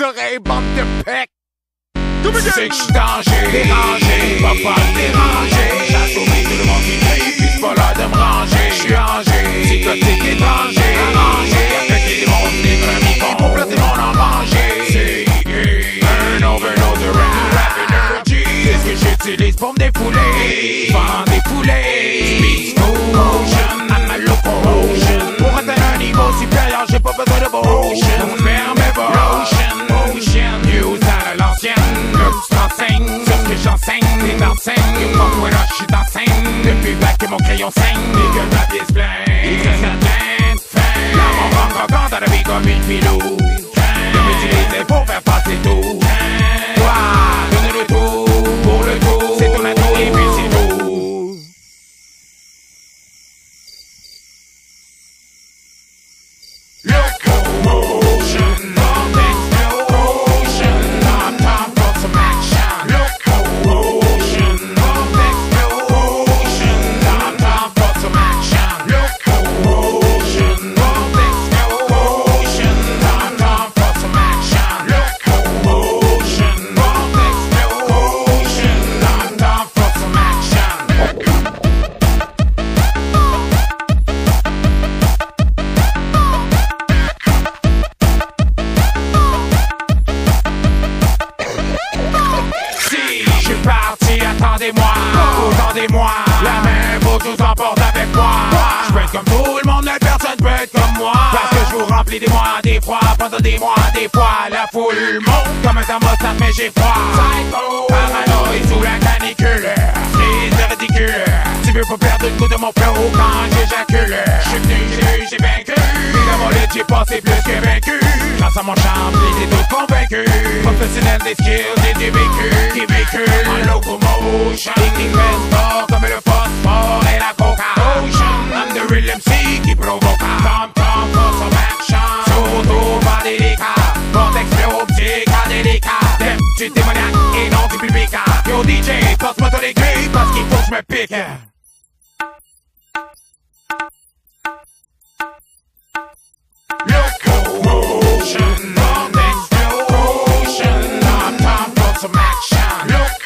oreilles, bande de pecs. C'est que j'suis danger, dérangé, pas dérangé. Chasse au nez, tout le monde qui crie, pis c'est pas l'heure de me ranger. J'suis rangé, psychotique étranger, arrangé. Avec les démons d'économie pour placer mon enrangé. C'est un overdose de rap energy. C'est ce que j'utilise pour me défouler. Vendre des poulets, speed motion, I'm a locomotion. Pour atteindre un niveau supérieur, j'ai pas besoin de motion. Donc ferme ocean, news à l'ancienne. Tu t'enseignes sur ce que j'enseigne. T'es d'enseigne, pourquoi là j'suis dans scène. Depuis bac que mon crayon saigne et que le papier se plaint. Et que ça plein de fin. Là mon grand croquant dans la vie comme une filou. De m'utiliser pour faire passer tout. Toi, donne le tout pour le tout. C'est ton atout et puis c'est tout. Locomotion, attendez-moi, la main faut tout s'emporte avec moi. Je peux être comme tout le monde, mais personne peut être comme moi. Parce que je vous remplis des mois, des fois, pendant des mois, des fois. La foule monte comme un thermostat, mais j'ai froid. Psycho, paranoïe sous la canicule. C'est ridicule. Tu veux pas perdre une goutte de mon flow quand j'éjacule. J'suis venu, j'ai vaincu. Et dans mon lit, j'ai passé plus que vaincu. Grâce à mon charme, ils étaient tous convaincus. Professionnel des skills et du vécu. Qui véhicule en locomotion. Et qui pèse fort comme le phosphore et la coca. Ocean, I'm the real MC qui provoque. Tom, for some action. Surtout pas délicat. Contexte optique, à délicat. Thème du démoniaque et non du public. Yo DJ, passe-moi ton aiguille parce qu'il faut que je me pique. Locomotion, on explosion. Time for some action.